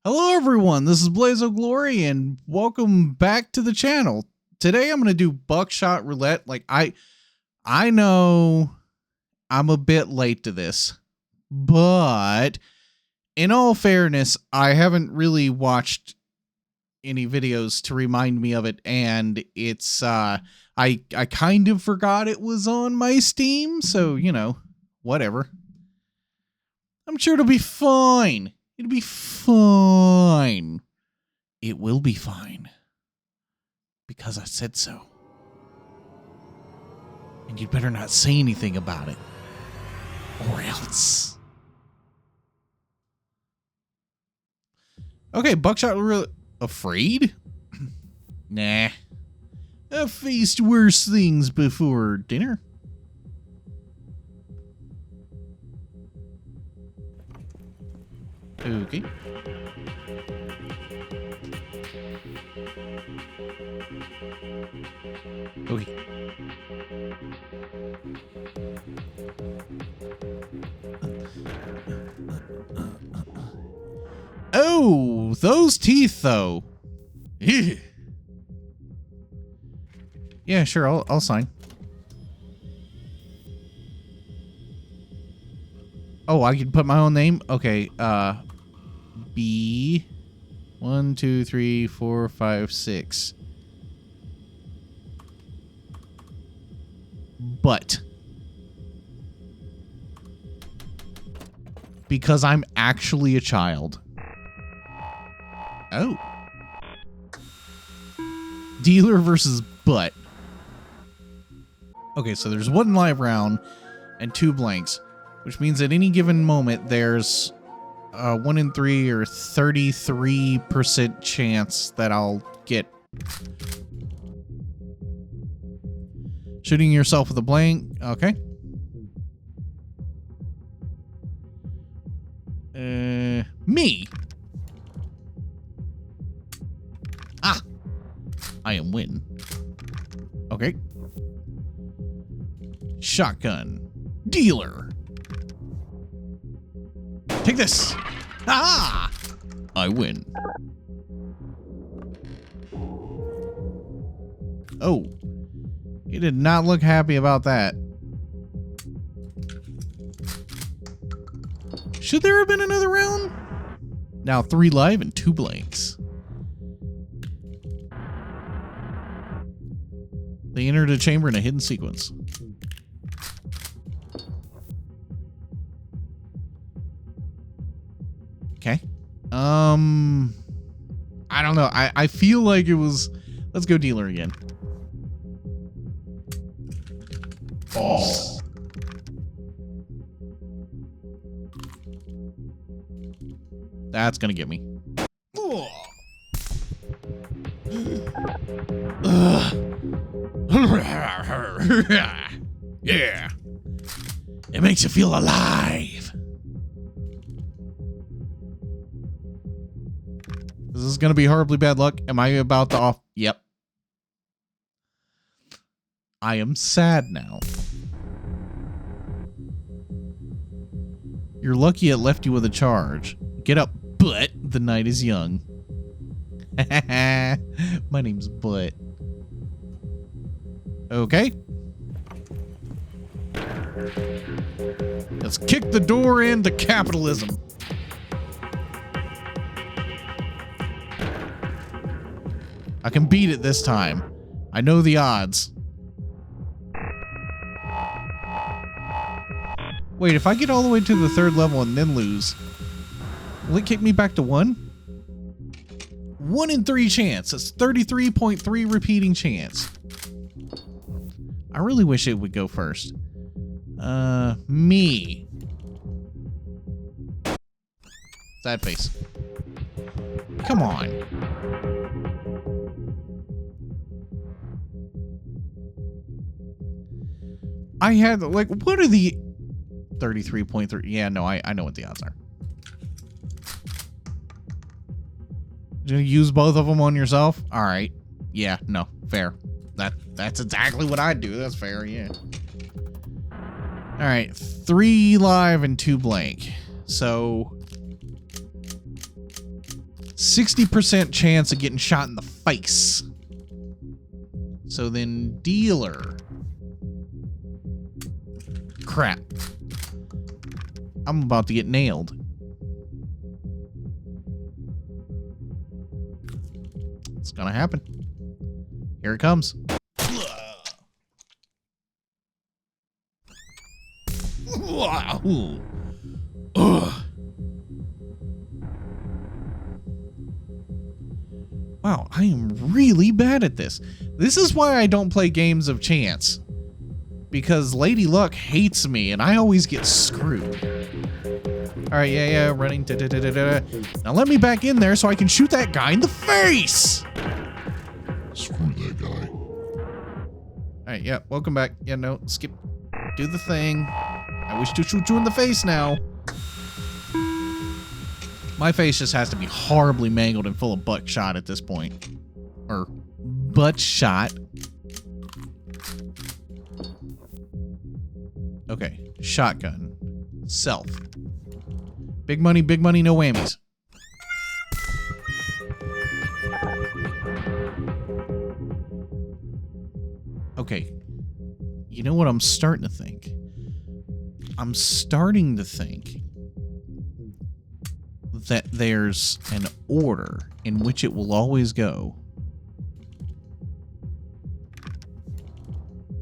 Hello everyone, this is Blaze of Glory and welcome back to the channel. Today I'm going to do BuckShot Roulette. I know I'm a bit late to this, but in all fairness, I haven't really watched any videos to remind me of it, and it's I kind of forgot it was on my Steam, so you know, whatever. I'm sure it'll be fine. It'll be fine. It will be fine. Because I said so. And you'd better not say anything about it. Or else. Okay, BuckShot Roulette. Afraid? Nah. I've faced worse things before dinner. Okay. Okay. Oh, those teeth though. Yeah, sure, I'll sign. Oh, I can put my own name? Okay, B 1 2 3 4 5 6. But because I'm actually a child. Oh. Dealer versus butt. Okay, so there's one live round and 2 blanks, which means at any given moment there's 1 in 3 or 33% chance that I'll get. Shooting yourself with a blank. Okay. Me. Ah. I am win. Okay. Shotgun. Dealer. Take this. Ah! I win. Oh. He did not look happy about that. Should there have been another round? Now 3 live and 2 blanks. They entered a chamber in a hidden sequence. Okay. I don't know. I feel like it was... Let's go dealer again. False. That's gonna get me. Yeah. It makes you feel alive. This is gonna be horribly bad luck. Am I about to off? Yep. I am sad now. You're lucky it left you with a charge. Get up, Butt. The night is young. My name's Butt. Okay. Let's kick the door into capitalism. I can beat it this time. I know the odds. Wait, if I get all the way to the 3rd level and then lose, will it kick me back to 1? 1 in 3 chance. That's 33.3 repeating chance. I really wish it would go first. Me. Sad face. Come on. I had, like, what are the... 33.3. Yeah, no, I know what the odds are. Did you use both of them on yourself? All right. Yeah, no, fair. That's exactly what I'd do. That's fair, yeah. All right, 3 live and 2 blank. So 60% chance of getting shot in the face. So then dealer. Crap. I'm about to get nailed. It's gonna happen. Here it comes. Wow, I am really bad at this. This is why I don't play games of chance. Because Lady Luck hates me and I always get screwed. Alright, yeah, running. Now let me back in there so I can shoot that guy in the face! Screw that guy. Alright, yeah, welcome back. Yeah, no, skip. Do the thing. I wish to shoot you in the face now. My face just has to be horribly mangled and full of buckshot at this point. Or butt shot. Okay, shotgun. Self. Big money, no whammies. Okay. You know what I'm starting to think? I'm starting to think that there's an order in which it will always go.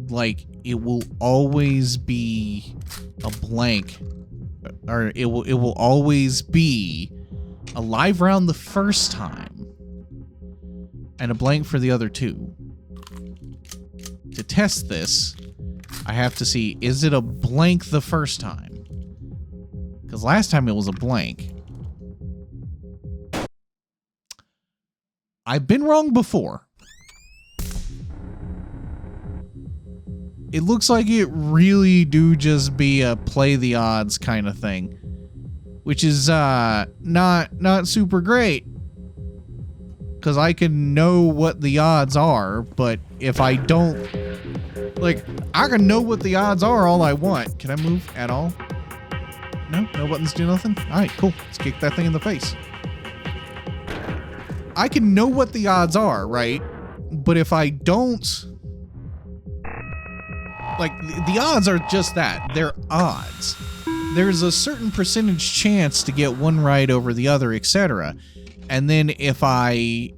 Like, it will always be a blank, or it will always be a live round the first time and a blank for the other two. To test this, I have to see, is it a blank the first time? Because last time it was a blank. I've been wrong before. It looks like it really do just be a play the odds kind of thing. Which is not super great. Because I can know what the odds are, but if I don't... Like, I can know what the odds are all I want. Can I move at all? No? No buttons do nothing? Alright, cool. Let's kick that thing in the face. I can know what the odds are, right? But if I don't... Like, the odds are just that. They're odds. There's a certain percentage chance to get one right over the other, etc. And then if I...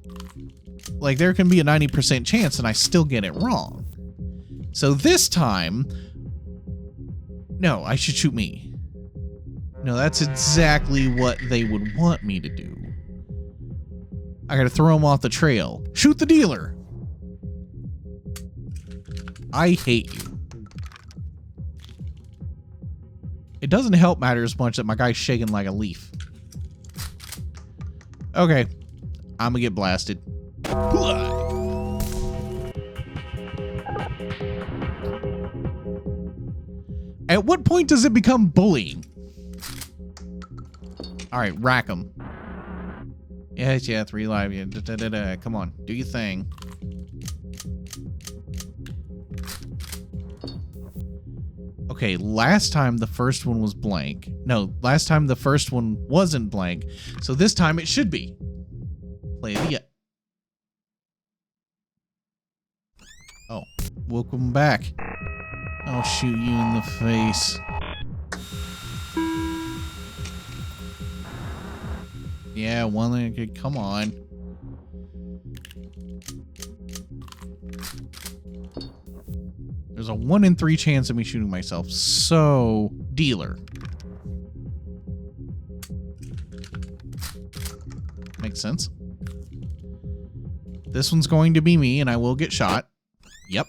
Like, there can be a 90% chance and I still get it wrong. So this time... No, I should shoot me. No, that's exactly what they would want me to do. I gotta throw him off the trail. Shoot the dealer! I hate you. It doesn't help matters much that my guy's shaking like a leaf. Okay. I'm gonna get blasted. At what point does it become bullying? Alright, rack him. Yes, yeah, 3 live. Yeah, come on, do your thing. Okay, last time the first one was blank. No, last time the first one wasn't blank. So this time it should be. Play the... Oh, welcome back. I'll shoot you in the face. Yeah, one, come on. There's a 1 in 3 chance of me shooting myself. So, dealer. Makes sense. This one's going to be me, and I will get shot. Yep.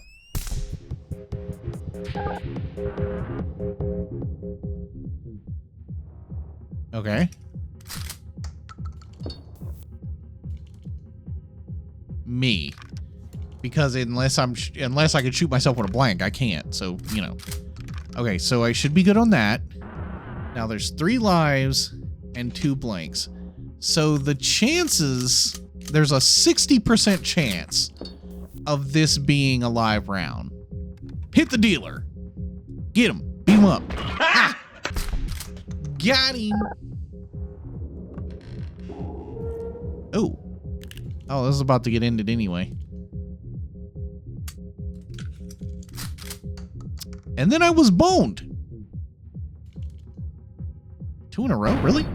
Okay. Me. Because unless I can shoot myself with a blank, I can't. So, you know. Okay, so I should be good on that. Now there's 3 lives and 2 blanks. So the chances, there's a 60% chance of this being a live round. Hit the dealer. Get him. Beat him up. Ah! Got him. Oh. Oh, this is about to get ended anyway. And then I was boned. 2 in a row? Really?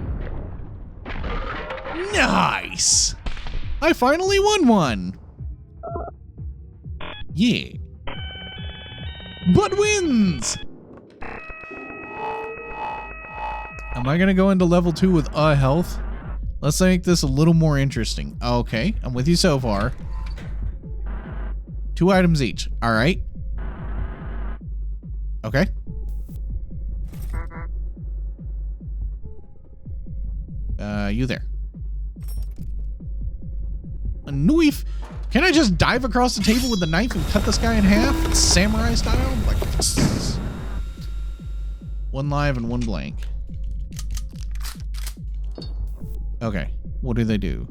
Nice! I finally won one! Yeah. But wins! Am I gonna go into level 2 with a health? Let's make this a little more interesting. Okay, I'm with you so far. 2 items each. Alright. Okay. You there. A knife? Can I just dive across the table with the knife and cut this guy in half? Samurai style? Like, 1 live and 1 blank. Okay. What do they do?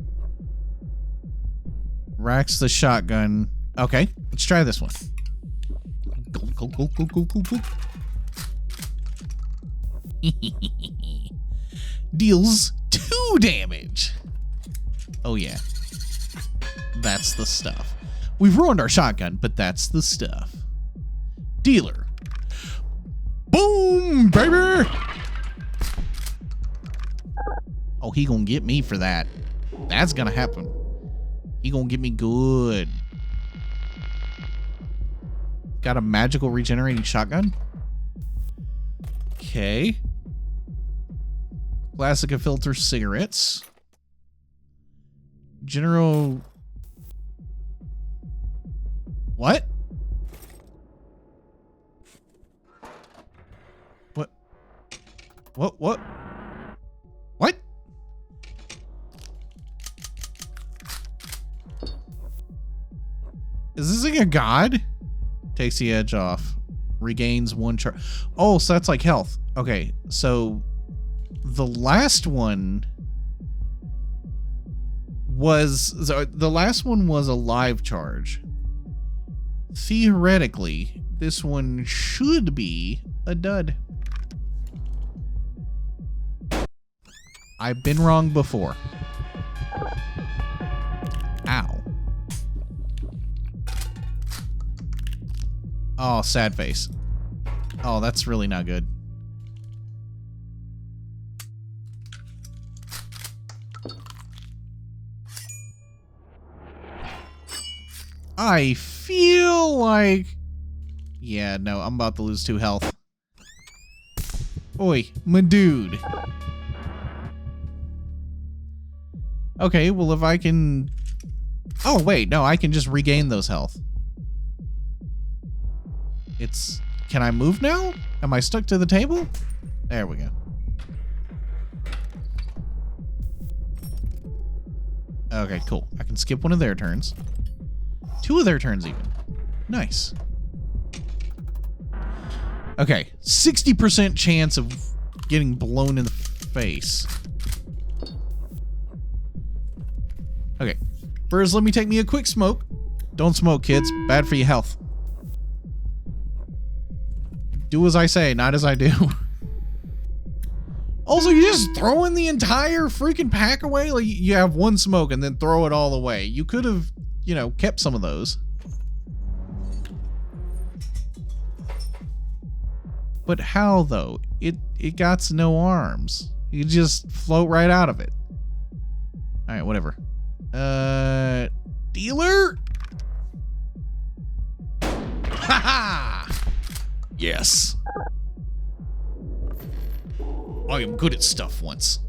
Racks the shotgun. Okay. Let's try this one. Go. Deals 2 damage. Oh, yeah. That's the stuff. We've ruined our shotgun, but that's the stuff. Dealer. Boom, baby! Oh, he gonna get me for that. That's gonna happen. He gonna get me good. Got a magical regenerating shotgun. Okay. Classica filter cigarettes. General... What? What? What? What? Is this like a god? Takes the edge off. Regains 1 charge. Oh, so that's like health. Okay, so the last one was a live charge. Theoretically, this one should be a dud. I've been wrong before. Ow. Oh, sad face. Oh, that's really not good. I feel like... Yeah, no, I'm about to lose 2 health. Oi, my dude. Okay, well if I can... Oh, wait, no, I can just regain those health. It's... Can I move now? Am I stuck to the table? There we go. Okay, cool. I can skip one of their turns. 2 of their turns even. Nice. Okay, 60% chance of getting blown in the face. Okay, first let me take me a quick smoke. Don't smoke, kids. Bad for your health. Do as I say, not as I do. Also, you just throwing the entire freaking pack away? Like, you have 1 smoke and then throw it all away. You could have, you know, kept some of those. But how, though? It got no arms. You just float right out of it. Alright, whatever. Dealer? Haha! Yes. I am good at stuff once.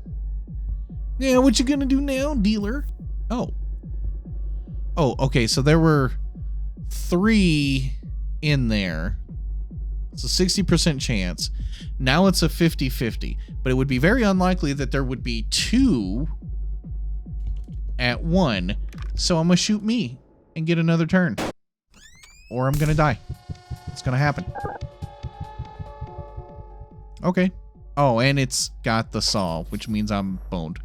Yeah, what you gonna do now, dealer? Oh. Oh, okay, so there were 3 in there. It's a 60% chance. Now it's a 50-50. But it would be very unlikely that there would be 2 at 1. So I'm gonna shoot me and get another turn. Or I'm gonna die. It's gonna happen. Okay. Oh, and it's got the saw, which means I'm boned.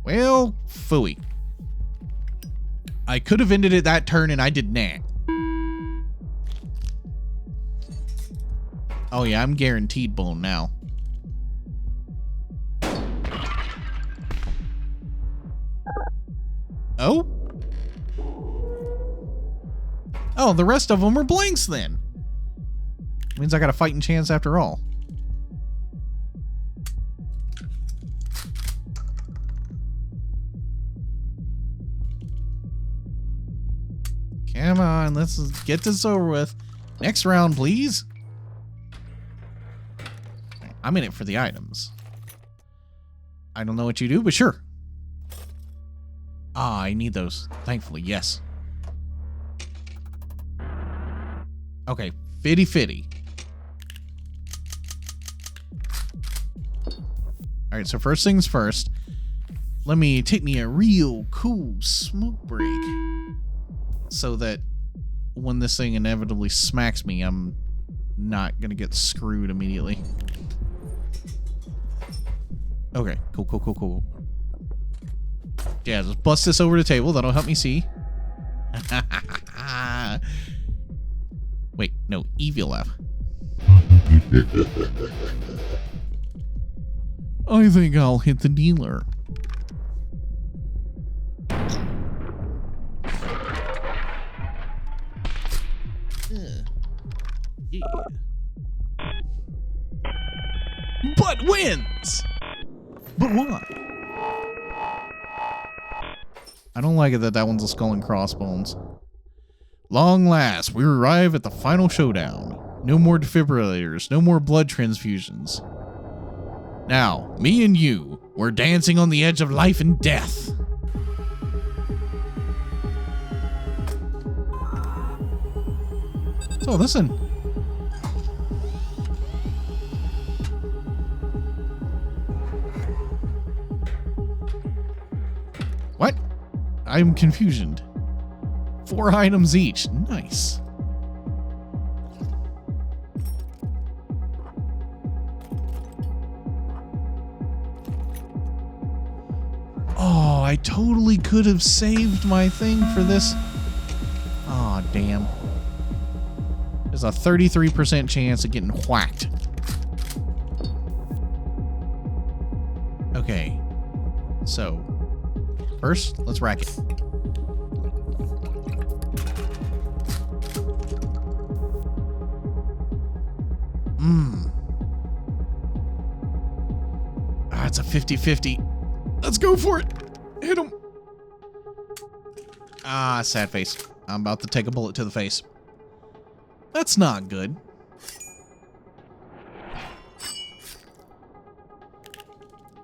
Well, phooey. I could have ended it that turn and I did not. Oh yeah, I'm guaranteed bone now. Oh? Oh, the rest of them are blanks then. Means I got a fighting chance after all. Come on, let's get this over with. Next round, please. I'm in it for the items. I don't know what you do, but sure. Ah, I need those. Thankfully, yes. Okay, fitty. Alright, so first things first. Let me take me a real cool smoke break. So that when this thing inevitably smacks me, I'm not gonna get screwed immediately. Okay, cool. Yeah, just bust this over the table. That'll help me see. Wait, no, evil F. I think I'll hit the dealer. Yeah. But wins! But why? I don't like it that that one's a skull and crossbones. Long last, we arrive at the final showdown. No more defibrillators, no more blood transfusions. Now, me and you, we're dancing on the edge of life and death. So listen. What? I'm confusioned. 4 items each. Nice. Oh, I totally could have saved my thing for this. Oh, damn. There's a 33% chance of getting whacked. Okay. So, first, let's rack it. Ah, it's a 50-50. Let's go for it. Hit him. Ah, sad face. I'm about to take a bullet to the face. That's not good.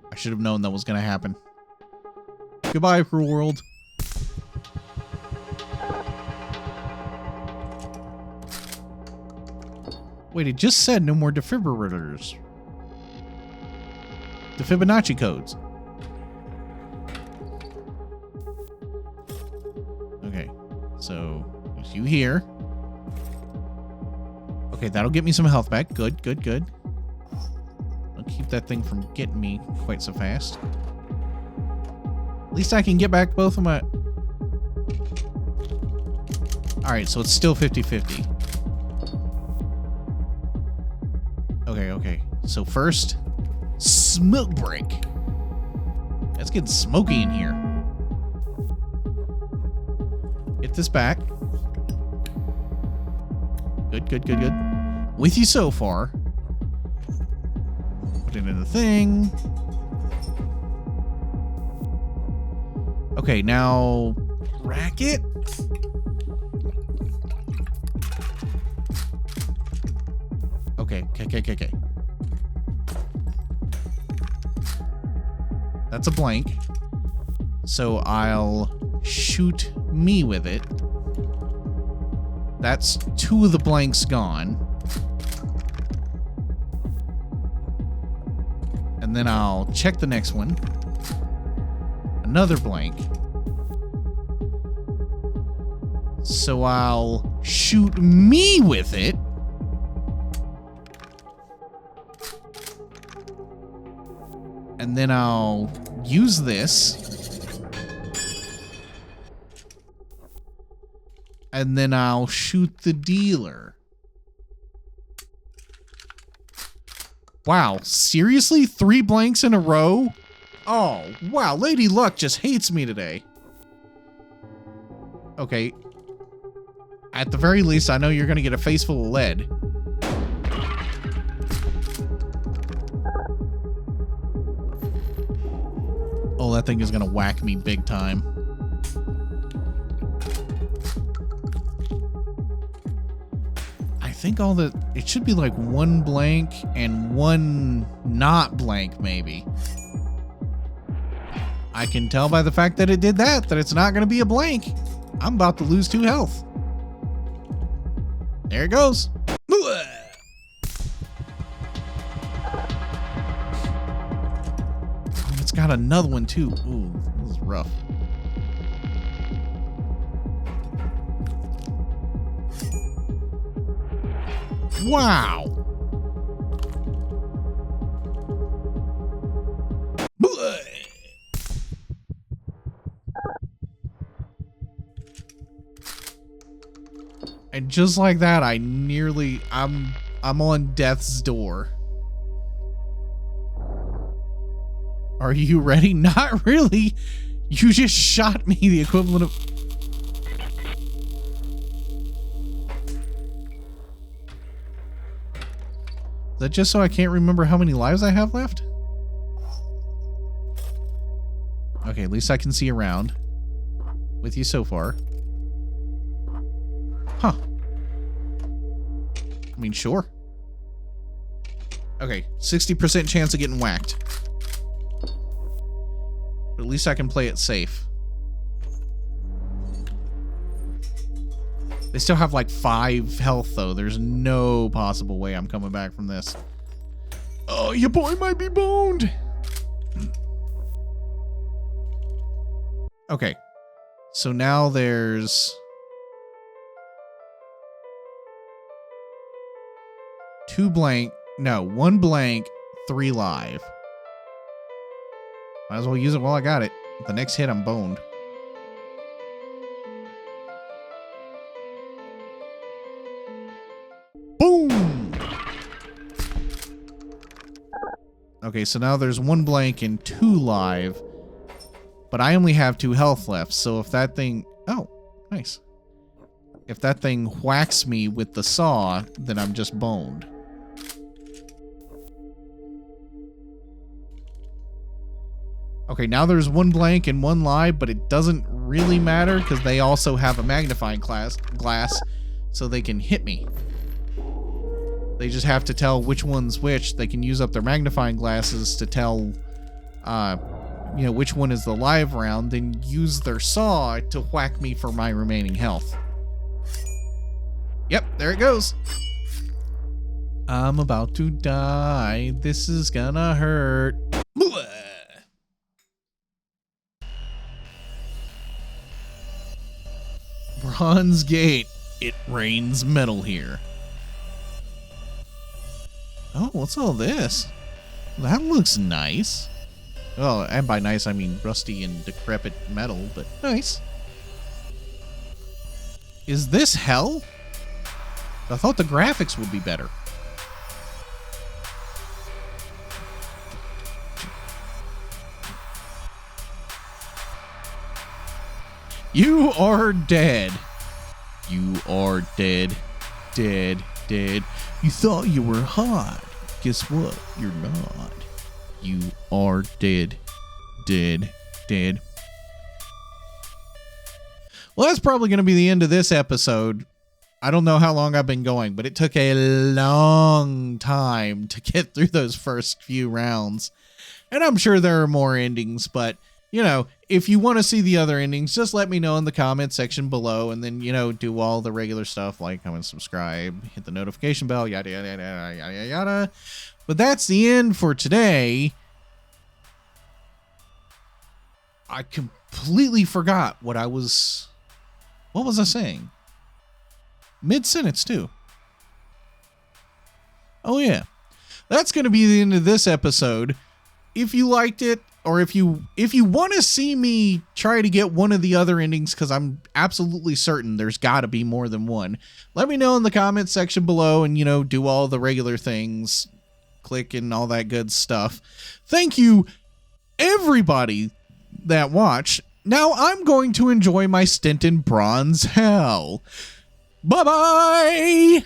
I should have known that was going to happen. Goodbye, cruel world. Wait, it just said no more defibrillators. The Fibonacci codes. Okay, so there's you here. Okay, that'll get me some health back. Good. I'll keep that thing from getting me quite so fast. At least I can get back both of my... Alright, so it's still 50-50. Okay. So first, smoke break. It's getting smoky in here. Get this back. Good. With you so far. Put it in the thing. Okay, now rack it. Okay. That's a blank. So I'll shoot me with it. That's 2 of the blanks gone. And then I'll check the next one. Another blank. So I'll shoot me with it. And then I'll use this. And then I'll shoot the dealer. Wow, seriously? 3 blanks in a row? Oh, wow. Lady Luck just hates me today. Okay. At the very least, I know you're going to get a face full of lead. Oh, that thing is going to whack me big time. I think it should be like one blank and one not blank, maybe. I can tell by the fact that it did that it's not going to be a blank. I'm about to lose 2 health. There it goes. Oh, it's got another one too. Ooh, this is rough. Wow. And just like that, I'm on death's door. Are you ready? Not really. You just shot me the equivalent of... Is that just so I can't remember how many lives I have left? Okay, at least I can see around with you so far. Huh. I mean, sure. Okay, 60% chance of getting whacked. But at least I can play it safe. They still have like 5 health, though. There's no possible way I'm coming back from this. Oh, your boy might be boned. Okay. So now there's... 2 blank. No, 1 blank, 3 live. Might as well use it while I got it. The next hit, I'm boned. Boom! Okay, so now there's 1 blank and 2 live. But I only have 2 health left, so if that thing... Oh, nice. If that thing whacks me with the saw, then I'm just boned. Okay, now there's 1 blank and 1 live, but it doesn't really matter because they also have a magnifying glass, so they can hit me. They just have to tell which one's which. They can use up their magnifying glasses to tell, you know, which one is the live round, then use their saw to whack me for my remaining health. Yep, there it goes. I'm about to die. This is gonna hurt. Bronze Gate. It rains metal here. Oh, what's all this? That looks nice. Oh, and by nice, I mean rusty and decrepit metal, but nice. Is this hell? I thought the graphics would be better. You are dead. You are dead. Dead. Dead. You thought you were hot. Guess what? You're not. You are dead. Dead. Dead. Well, that's probably going to be the end of this episode. I don't know how long I've been going, but it took a long time to get through those first few rounds. And I'm sure there are more endings, but, you know, if you want to see the other endings, just let me know in the comment section below, and then, you know, do all the regular stuff like comment, subscribe, hit the notification bell, yada, yada, yada, yada, yada. But that's the end for today. I completely forgot what was I saying? Mid-sentence, too. Oh, yeah. That's going to be the end of this episode. If you liked it, or if you want to see me try to get one of the other endings, because I'm absolutely certain there's got to be more than one, let me know in the comments section below, and, you know, do all the regular things, click and all that good stuff. Thank you everybody that watched. Now I'm going to enjoy my stint in bronze hell. Bye-bye!